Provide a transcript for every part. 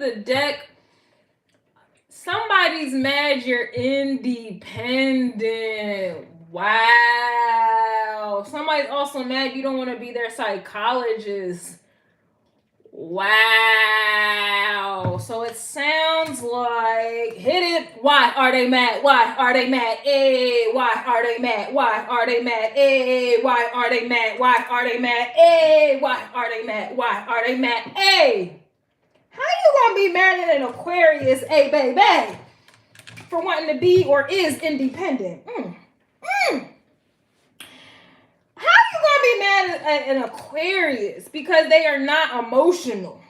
the deck, somebody's mad you're independent. Wow. Somebody's also mad you don't want to be their psychologist. Wow. So it sounds like, hit it. Why are they mad? Why are they mad? Hey, why are they mad? Why are they mad? Hey, why are they mad? Why are they mad? Hey, why are they mad? Why are they mad? Hey, how you gonna be mad at an Aquarius, hey baby, for wanting to be or is independent? How you gonna be mad at an Aquarius because they are not emotional?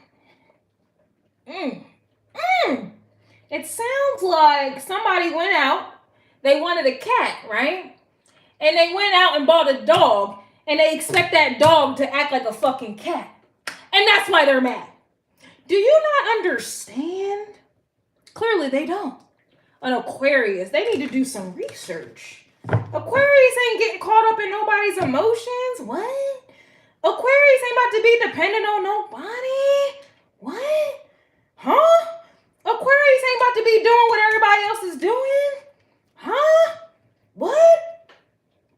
It sounds like somebody went out, they wanted a cat, right? And they went out and bought a dog, and they expect that dog to act like a fucking cat. And that's why they're mad. Do you not understand? Clearly they don't. An Aquarius, they need to do some research. Aquarius ain't getting caught up in nobody's emotions. What? Aquarius ain't about to be dependent on nobody. What? Huh? Aquarius ain't about to be doing what everybody else is doing. Huh? What?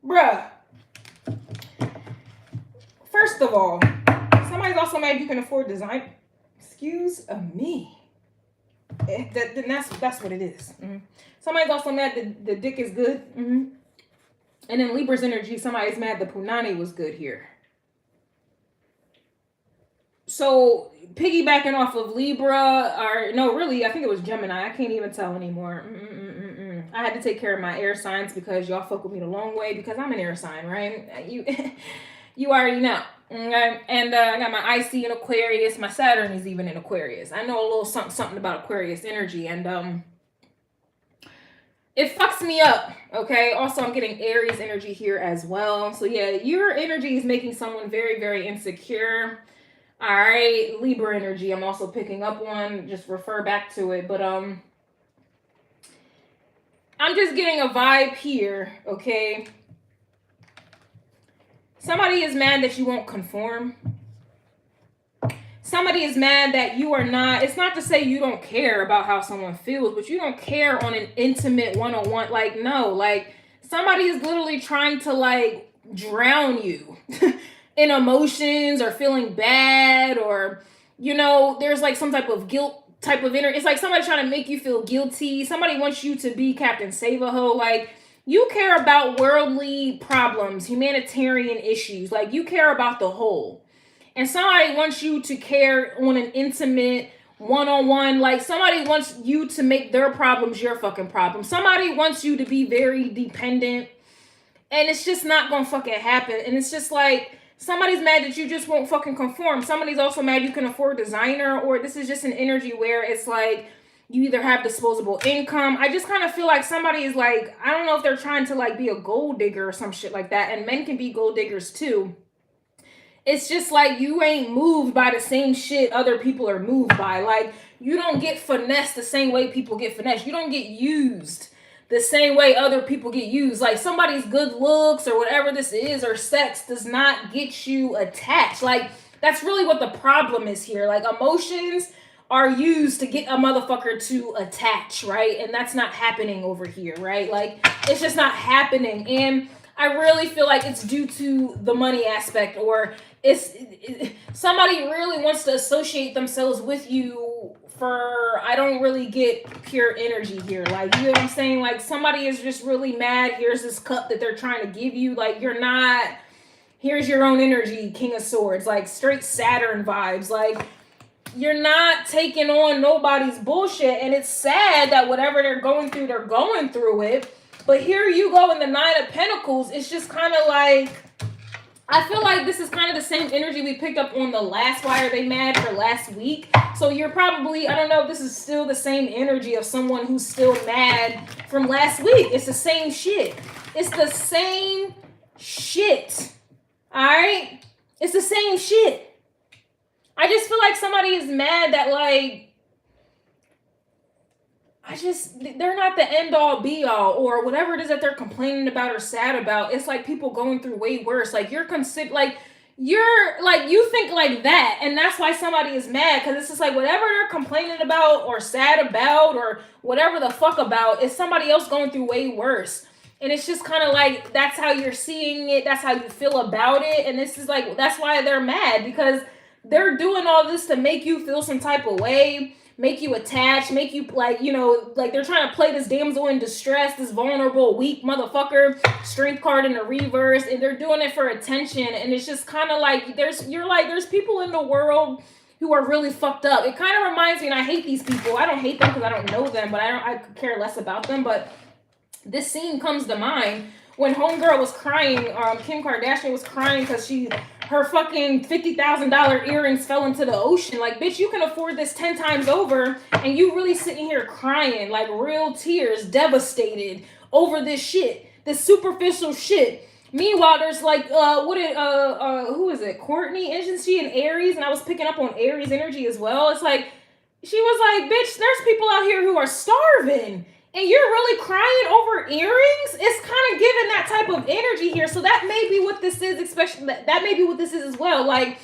Bruh. First of all, somebody's also mad you can afford design. Excuse me. That's what it is. Somebody's also mad that the dick is good. And in Libra's energy, somebody's mad the punani was good here. So piggybacking off of Libra, or no, really, I think it was Gemini. I can't even tell anymore. I had to take care of my air signs because y'all fuck with me the long way because I'm an air sign, right? You already know. Okay? And I got my IC in Aquarius. My Saturn is even in Aquarius. I know a little something about Aquarius energy, and it fucks me up, okay? Also, I'm getting Aries energy here as well. So yeah, your energy is making someone very, very insecure. All right, Libra energy, I'm also picking up on. Just refer back to it. But I'm just getting a vibe here, okay? Somebody is mad that you won't conform. Somebody is mad that you are not, it's not to say you don't care about how someone feels, but you don't care on an intimate one-on-one. Like, no, like somebody is literally trying to like drown you in emotions or feeling bad, or, you know, there's like some type of guilt type of energy. It's like somebody trying to make you feel guilty. Somebody wants you to be Captain Save-A-Ho. Like, you care about worldly problems, humanitarian issues. Like, you care about the whole. And somebody wants you to care on an intimate one-on-one. Like, somebody wants you to make their problems your fucking problem. Somebody wants you to be very dependent. And it's just not gonna fucking happen. And it's just like, somebody's mad that you just won't fucking conform. Somebody's also mad you can afford designer. Or this is just an energy where it's like, you either have disposable income. I just kind of feel like somebody is like, I don't know if they're trying to like be a gold digger or some shit like that. And men can be gold diggers too. It's just like you ain't moved by the same shit other people are moved by. Like, you don't get finessed the same way people get finessed. You don't get used the same way other people get used. Like, somebody's good looks or whatever this is, or sex does not get you attached. Like, that's really what the problem is here. Like, emotions are used to get a motherfucker to attach, right? And that's not happening over here, right? Like, it's just not happening. And I really feel like it's due to the money aspect, or somebody really wants to associate themselves with you for, I don't really get pure energy here. Like, you know what I'm saying? Like, somebody is just really mad. Here's this cup that they're trying to give you. Like, you're not, here's your own energy, King of Swords. Like, straight Saturn vibes. Like, you're not taking on nobody's bullshit. And it's sad that whatever they're going through it. But here you go in the Nine of Pentacles. It's just kind of like, I feel like this is kind of the same energy we picked up on the last Why Are They Mad for last week. So you're probably, I don't know if this is still the same energy of someone who's still mad from last week. It's the same shit. It's the same shit. All right? It's the same shit. I just feel like somebody is mad that, like, they're not the end all be all, or whatever it is that they're complaining about or sad about. It's like people going through way worse. Like, you're like, you think like that, and that's why somebody is mad, because it's just like whatever they're complaining about or sad about or whatever the fuck about is somebody else going through way worse. And it's just kind of like, that's how you're seeing it, that's how you feel about it. And this is like, that's why they're mad, because they're doing all this to make you feel some type of way, make you attached, make you like, you know, like they're trying to play this damsel in distress, this vulnerable, weak motherfucker, strength card in the reverse, and they're doing it for attention. And it's just kind of like, there's people in the world who are really fucked up. It kind of reminds me, and I hate these people. I don't hate them because I don't know them, but I could care less about them. But this scene comes to mind when homegirl was crying. Kim Kardashian was crying because her fucking $50,000 earrings fell into the ocean. Like, bitch, you can afford this 10 times over, and you really sitting here crying, like real tears, devastated over this shit, this superficial shit. Meanwhile, there's like, who is it? Courtney, isn't she an Aries? And I was picking up on Aries energy as well. It's like, she was like, bitch, there's people out here who are starving, and you're really crying over earrings? It's kind of giving that type of energy here. So that may be what this is, especially that may be what this is as well. Like,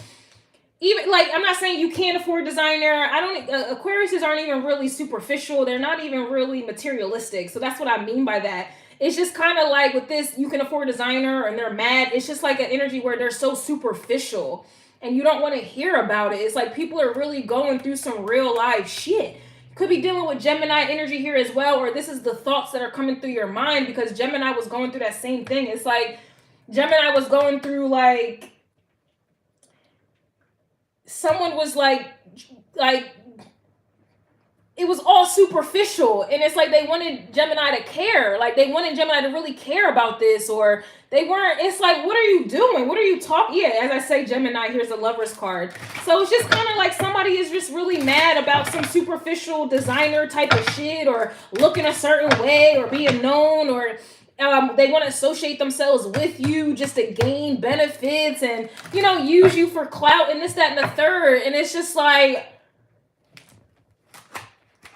even like, I'm not saying you can't afford designer. Aquariuses aren't even really superficial. They're not even really materialistic. So that's what I mean by that. It's just kind of like with this, you can afford designer and they're mad. It's just like an energy where they're so superficial and you don't want to hear about it. It's like people are really going through some real life shit. Could be dealing with Gemini energy here as well, or this is the thoughts that are coming through your mind, because Gemini was going through that same thing. It's like Gemini was going through, like, someone was like it was all superficial, and it's like they wanted Gemini to care, like they wanted Gemini to really care about this, or they weren't. It's like, what are you doing? What are you talking? Yeah, as I say, Gemini, here's a Lover's card. So it's just kind of like somebody is just really mad about some superficial designer type of shit, or looking a certain way, or being known, or they want to associate themselves with you just to gain benefits and, you know, use you for clout and this, that, and the third. And it's just like,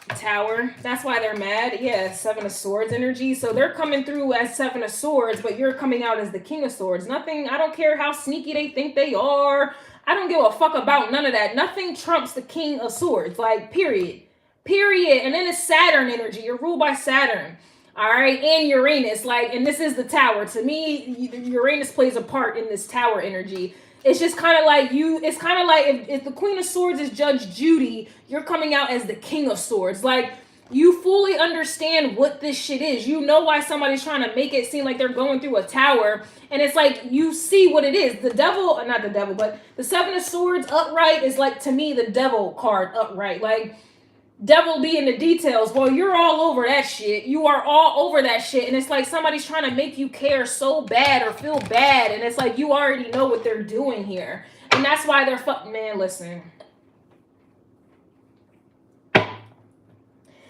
Tower. That's why they're mad. Yeah, Seven of Swords energy. So they're coming through as Seven of Swords, but you're coming out as the King of Swords. Nothing, I don't care how sneaky they think they are. I don't give a fuck about none of that. Nothing trumps the King of Swords. Like, period. Period. And then it's Saturn energy. You're ruled by Saturn. All right, and Uranus, like, and this is the Tower. To me, Uranus plays a part in this Tower energy. It's just kind of like it's kind of like if the Queen of Swords is Judge Judy, you're coming out as the King of Swords. Like, you fully understand what this shit is. You know why somebody's trying to make it seem like they're going through a tower. And it's like, you see what it is. The devil, not the devil, but the Seven of Swords upright is like, to me, the devil card upright. Like, devil be in the details. Well, you're all over that shit. You are all over that shit. And it's like somebody's trying to make you care so bad or feel bad. And it's like, you already know what they're doing here. And that's why they're man, listen.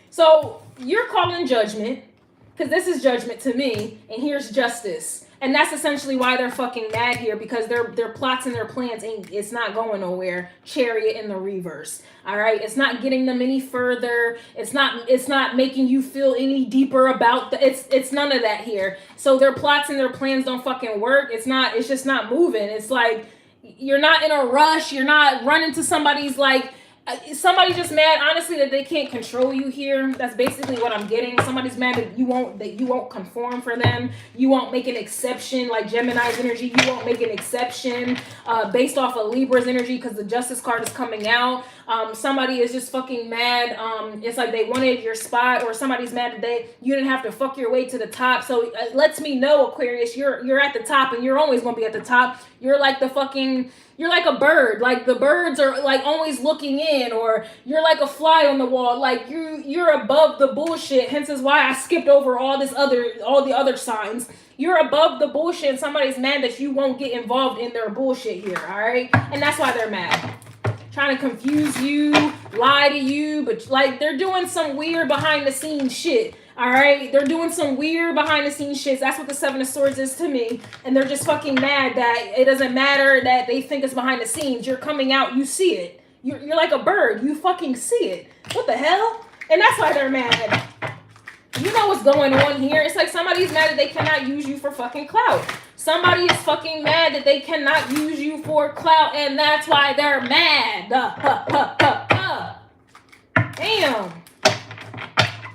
So you're calling judgment, because this is judgment to me. And here's justice. And that's essentially why they're fucking mad here, because their plots and their plans it's not going nowhere. Chariot in the reverse. All right, it's not getting them any further. It's not making you feel any deeper about it's none of that here. So their plots and their plans don't fucking work. It's just not moving. It's like you're not in a rush. You're not running to somebody's like. Somebody's just mad, honestly, that they can't control you here. That's basically what I'm getting. Somebody's mad that you won't conform for them. You won't make an exception, like Gemini's energy. You won't make an exception based off of Libra's energy, because the Justice card is coming out. Somebody is just fucking mad. It's like they wanted your spot, or somebody's mad that you didn't have to fuck your way to the top. So it lets me know, Aquarius, you're at the top, and you're always gonna be at the top. You're like you're like a bird. Like, the birds are like always looking in, or you're like a fly on the wall. Like, you're above the bullshit. Hence is why I skipped over all the other signs. You're above the bullshit, and somebody's mad that you won't get involved in their bullshit here. All right, and that's why they're mad. Trying to confuse you, lie to you, but like they're doing some weird behind the scenes shit. All right, they're doing some weird behind the scenes shit. That's what the Seven of Swords is to me. And they're just fucking mad that it doesn't matter that they think it's behind the scenes. You're coming out, you see it. You're like a bird, you fucking see it. What the hell? And that's why they're mad. You know what's going on here. It's like somebody's mad that they cannot use you for fucking clout. Somebody is fucking mad that they cannot use you for clout, and that's why they're mad. Damn.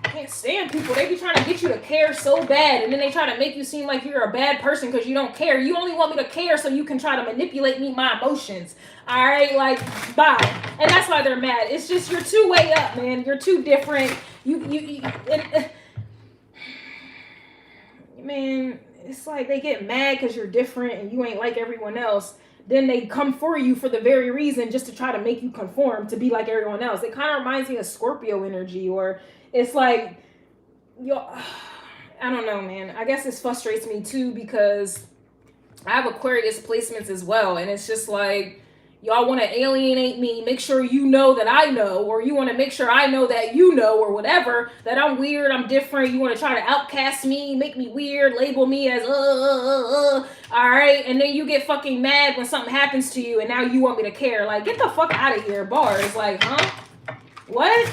Can't stand people. They be trying to get you to care so bad, and then they try to make you seem like you're a bad person because you don't care. You only want me to care so you can try to manipulate me, my emotions. All right, like, bye. And that's why they're mad. It's just you're too way up, man. You're too different. Man, it's like they get mad because you're different and you ain't like everyone else. Then they come for you for the very reason just to try to make you conform to be like everyone else. It kind of reminds me of Scorpio energy, or it's like, I don't know, man. I guess this frustrates me too because I have Aquarius placements as well. And it's just like, y'all want to alienate me, make sure you know that I know, or you want to make sure I know that you know, or whatever, that I'm weird, I'm different. You want to try to outcast me, make me weird, label me as all right, and then you get fucking mad when something happens to you, and now you want me to care. Like, get the fuck out of here, bars. Like, huh? What?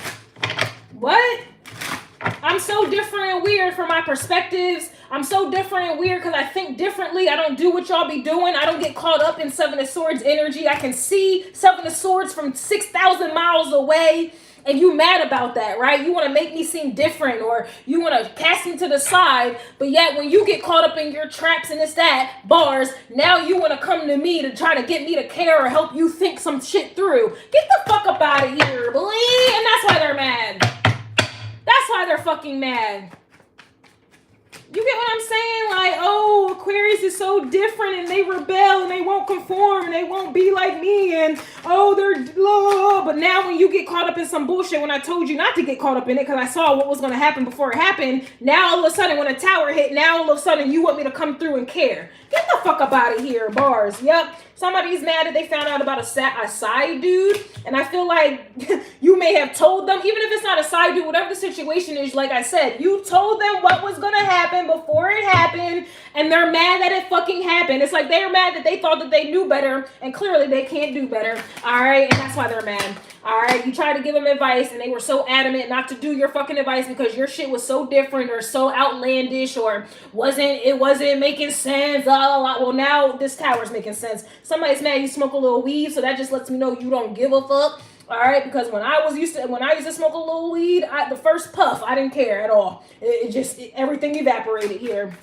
I'm so different and weird from my perspectives. I'm so different and weird because I think differently. I don't do what y'all be doing. I don't get caught up in Seven of Swords energy. I can see Seven of Swords from 6,000 miles away. And you mad about that, right? You want to make me seem different, or you want to cast me to the side. But yet when you get caught up in your traps and it's that, bars, now you want to come to me to try to get me to care or help you think some shit through. Get the fuck up out of here, boy. And that's why they're mad. That's why they're fucking mad. You get what I'm saying? Like, oh, Aquarius is so different and they rebel and they won't conform and they won't be like me, and oh, they're low. But now when you get caught up in some bullshit, when I told you not to get caught up in it because I saw what was going to happen before it happened, now all of a sudden when a tower hit, now all of a sudden you want me to come through and care. Get the fuck up out of here, bars. Yep. Somebody's mad that they found out about a side dude, and I feel like you may have told them, even if it's not a side dude, whatever the situation is, like I said, you told them what was going to happen before it happened, and they're mad that it fucking happened. It's like they're mad that they thought that they knew better, and clearly they can't do better, all right? And that's why they're mad, all right? You tried to give them advice, and they were so adamant not to do your fucking advice because your shit was so different or so outlandish, or it wasn't making sense, Well, now this tower's making sense. Somebody's mad you smoke a little weed, so that just lets me know you don't give a fuck. All right, because when I used to smoke a little weed, the first puff, I didn't care at all. Everything evaporated here.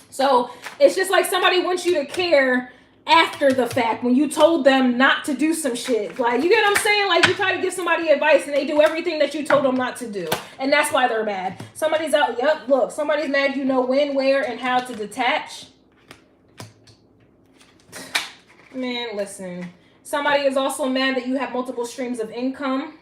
So it's just like somebody wants you to care after the fact when you told them not to do some shit. Like, you get what I'm saying? Like, you try to give somebody advice and they do everything that you told them not to do, and that's why they're mad. Somebody's out. Yep, look, somebody's mad. You know when, where, and how to detach. Man, listen. Somebody is also mad that you have multiple streams of income.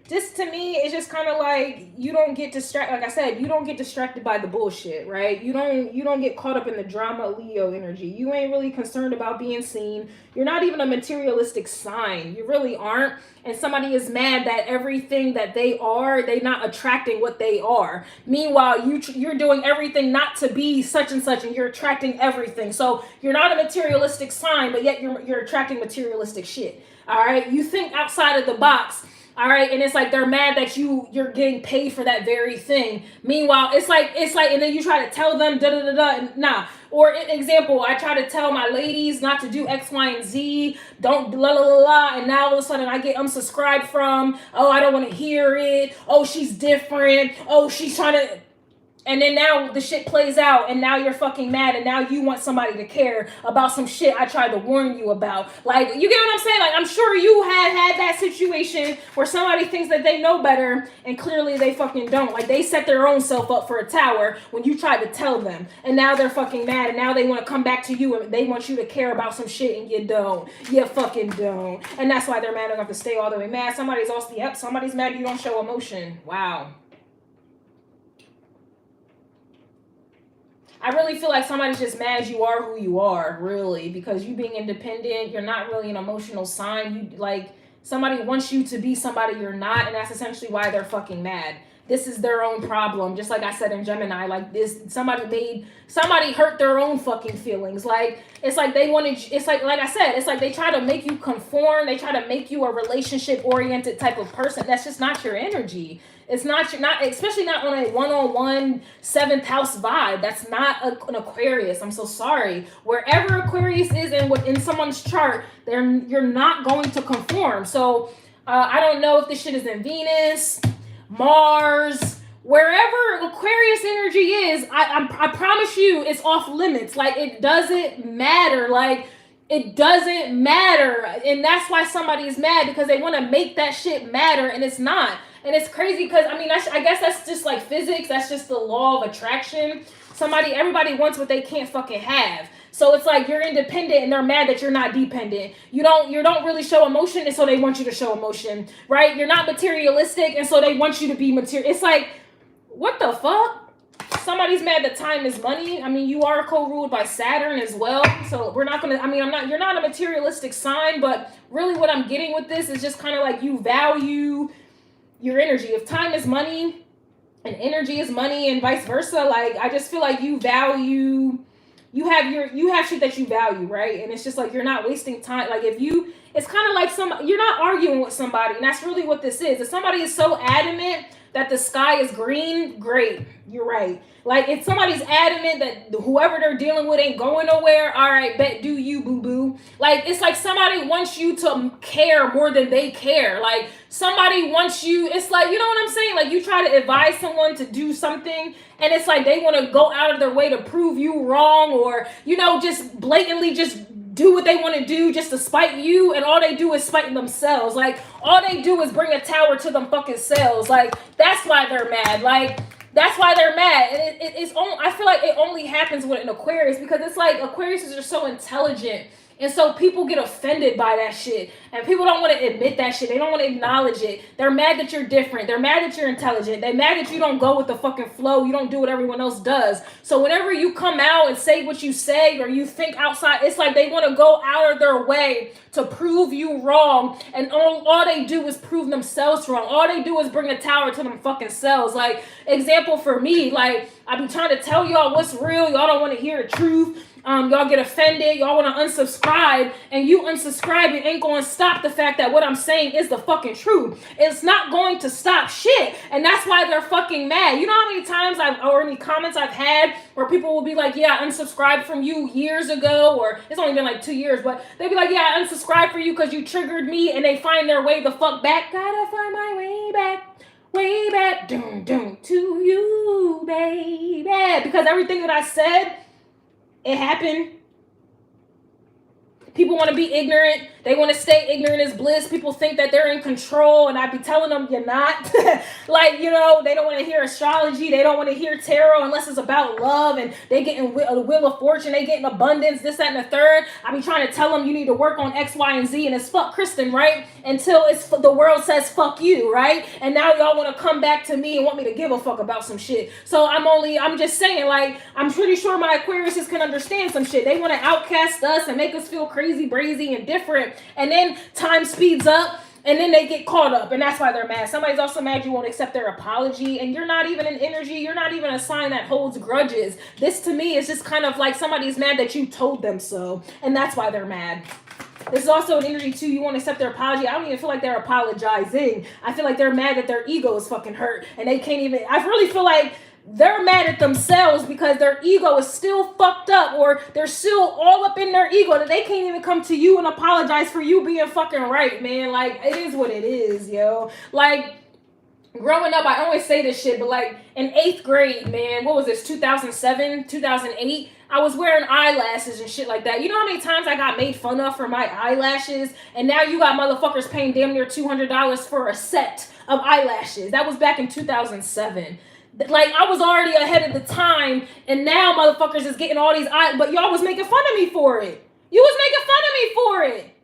This to me is just kind of like you don't get distracted. Like I said, you don't get distracted by the bullshit, right? You don't get caught up in the drama, Leo energy. You ain't really concerned about being seen. You're not even a materialistic sign. You really aren't. And somebody is mad that everything that they are, they're not attracting what they are. Meanwhile, you're doing everything not to be such and such, and you're attracting everything. So you're not a materialistic sign, but yet you're attracting materialistic shit. All right, you think outside of the box. All right, and it's like they're mad that you're getting paid for that very thing. Meanwhile, it's like, and then you try to tell them and nah. Or example, I try to tell my ladies not to do X, Y, and Z. Don't blah blah blah. And now all of a sudden I get unsubscribed from. Oh, I don't want to hear it. Oh, she's different. Oh, she's trying to. And then now the shit plays out, and now you're fucking mad, and now you want somebody to care about some shit I tried to warn you about. Like, you get what I'm saying? Like, I'm sure you have had that situation where somebody thinks that they know better, and clearly they fucking don't. Like, they set their own self up for a tower when you tried to tell them, and now they're fucking mad, and now they want to come back to you, and they want you to care about some shit, and you don't. You fucking don't. And that's why they're mad enough to stay all the way mad. Somebody's also, yep, somebody's mad you don't show emotion. Wow. I really feel like somebody's just mad you are who you are, really, because you being independent, you're not really an emotional sign. You like somebody wants you to be somebody you're not, and that's essentially why they're fucking mad. This is their own problem. Just like I said in Gemini, like this, somebody hurt their own fucking feelings. Like, it's like they wanted, it's like I said, it's like they try to make you conform. They try to make you a relationship oriented type of person. That's just not your energy. It's not, you're not, especially not on a one-on-one 7th house vibe. That's not an Aquarius. I'm so sorry. Wherever Aquarius is in someone's chart, you're not going to conform. So I don't know if this shit is in Venus, Mars, wherever Aquarius energy is. I promise you, it's off limits. Like, it doesn't matter. Like, it doesn't matter. And that's why somebody is mad, because they want to make that shit matter, and it's not. And it's crazy because, I mean, I guess that's just like physics. That's just the law of attraction. Everybody wants what they can't fucking have. So it's like, you're independent and they're mad that you're not dependent. You don't really show emotion, and so they want you to show emotion, right? You're not materialistic, and so they want you to be material. It's like, what the fuck? Somebody's mad that time is money. I mean, you are co-ruled by Saturn as well. So we're not going to, I mean, you're not a materialistic sign, but really what I'm getting with this is just kind of like, you value your energy. If time is money and energy is money and vice versa, like, I just feel like you value, you have shit that you value, right? And it's just like, you're not wasting time. Like, it's kind of like you're not arguing with somebody, and that's really what this is. If somebody is so adamant that the sky is green, great, you're right. Like, if somebody's adamant that whoever they're dealing with ain't going nowhere, all right, bet do you, boo-boo. Like, it's like somebody wants you to care more than they care. Like, somebody wants you, it's like, you know what I'm saying? Like, you try to advise someone to do something, and it's like they want to go out of their way to prove you wrong, or, you know, just blatantly just do what they want to do just to spite you, and all they do is spite themselves. Like, all they do is bring a tower to them fucking selves. Like, that's why they're mad. Like, that's why they're mad. And it's only, I feel like it only happens with an Aquarius, because it's like Aquariuses are so intelligent. And so people get offended by that shit. And people don't want to admit that shit. They don't want to acknowledge it. They're mad that you're different. They're mad that you're intelligent. They're mad that you don't go with the fucking flow. You don't do what everyone else does. So whenever you come out and say what you say, or you think outside, it's like they want to go out of their way to prove you wrong. And all they do is prove themselves wrong. All they do is bring a tower to them fucking selves. Like, example for me, like, I be trying to tell y'all what's real. Y'all don't want to hear the truth. Y'all get offended. Y'all want to unsubscribe, and you unsubscribing ain't going to stop the fact that what I'm saying is the fucking truth. It's not going to stop shit, and that's why they're fucking mad. You know how many times or any comments I've had where people will be like, yeah, I unsubscribed from you years ago, or it's only been like 2 years, but they'll be like, yeah, I unsubscribed for you because you triggered me, and they find their way the fuck back. Gotta find my way back, doom, to you, baby. Because everything that I said, it happened. People want to be ignorant. They want to stay ignorant is bliss. People think that they're in control, and I be telling them you're not. Like, you know, they don't want to hear astrology. They don't want to hear tarot unless it's about love, and they get in a wheel of fortune. They get in abundance, this, that, and the third. I be trying to tell them you need to work on X, Y, and Z, and it's fuck Kristen, right? Until the world says fuck you, right? And now y'all want to come back to me and want me to give a fuck about some shit. So I'm just saying, like, I'm pretty sure my Aquariuses can understand some shit. They want to outcast us and make us feel crazy, brazy, and different. And then time speeds up, and then they get caught up, and that's why they're mad. Somebody's also mad you won't accept their apology, and you're not even an energy. You're not even a sign that holds grudges. This, to me, is just kind of like somebody's mad that you told them so, and that's why they're mad. This is also an energy, too. You won't accept their apology. I don't even feel like they're apologizing. I feel like they're mad that their ego is fucking hurt, and they can't even... I really feel like they're mad at themselves because their ego is still fucked up, or they're still all up in their ego that they can't even come to you and apologize for you being fucking right, man. Like, it is what it is, yo. Like, growing up, I always say this shit, but like in 8th grade, man, what was this, 2007, 2008? I was wearing eyelashes and shit like that. You know how many times I got made fun of for my eyelashes? And now you got motherfuckers paying damn near $200 for a set of eyelashes. That was back in 2007. Like, I was already ahead of the time, and now motherfuckers is getting all these but y'all was making fun of me for it. You was making fun of me for it.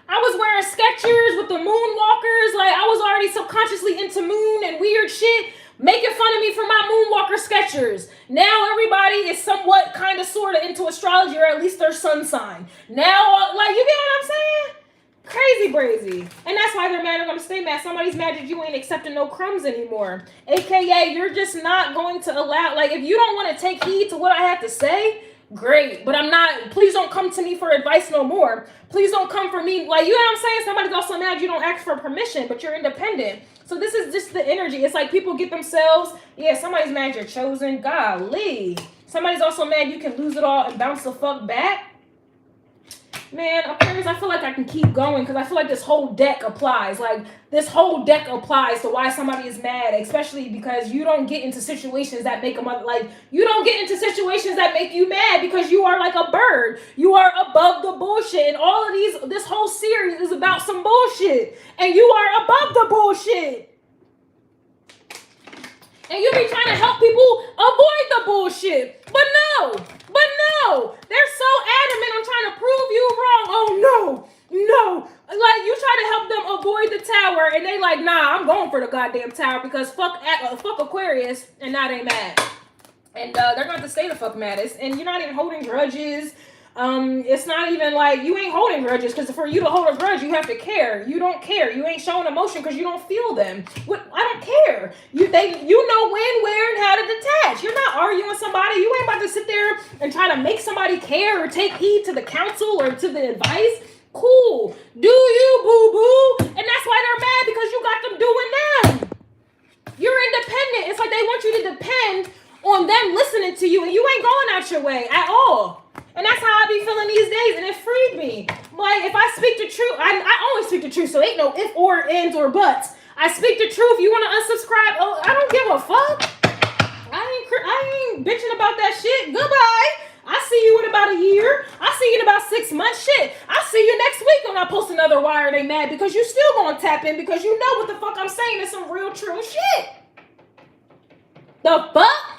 I was wearing Skechers with the moonwalkers. Like, I was already subconsciously into moon and weird shit, making fun of me for my moonwalker Skechers. Now everybody is somewhat kind of sort of into astrology, or at least their sun sign. Now, like, you get what I'm saying? Crazy brazy. And that's why they're mad. I'm going to stay mad. Somebody's mad that you ain't accepting no crumbs anymore. AKA, you're just not going to allow, like, if you don't want to take heed to what I have to say, great, but I'm not, please don't come to me for advice no more. Please don't come for me, like, you know what I'm saying? Somebody's also mad you don't ask for permission, but you're independent. So this is just the energy. It's like people get themselves, yeah, somebody's mad you're chosen, golly. Somebody's also mad you can lose it all and bounce the fuck back. Man, Aquarius, I feel like I can keep going because I feel like this whole deck applies. Like, this whole deck applies to why somebody is mad, especially because you don't get into situations that make them, like, you don't get into situations that make you mad because you are like a bird. You are above the bullshit. And all of these, this whole series is about some bullshit. And you are above the bullshit. And you be trying to help people avoid the bullshit. But no. They're so adamant on trying to prove you wrong. Oh, no. Like, you try to help them avoid the tower, and they like, nah, I'm going for the goddamn tower because fuck Aquarius, and now they mad. And they're going to stay the fuck mad. And you're not even holding grudges. It's not even like, you ain't holding grudges, because for you to hold a grudge, you have to care. You don't care. You ain't showing emotion because you don't feel them. I don't care. You know when, where, and how to detach. You're not arguing with somebody. You ain't about to sit there and try to make somebody care or take heed to the counsel or to the advice. Cool. Do you, boo-boo? And that's why they're mad, because you got them doing them. You're independent. It's like they want you to depend on them listening to you, and you ain't going out your way at all. And that's how I be feeling these days, and it freed me. Like, if I speak the truth, I always speak the truth, so ain't no if, or, ends, or buts. I speak the truth. You want to unsubscribe? Oh, I don't give a fuck. I ain't bitching about that shit. Goodbye. I see you in about a year. I see you in about 6 months. Shit. I see you next week when I post another wire. They mad because you still gonna tap in because you know what the fuck I'm saying is some real true shit. The fuck?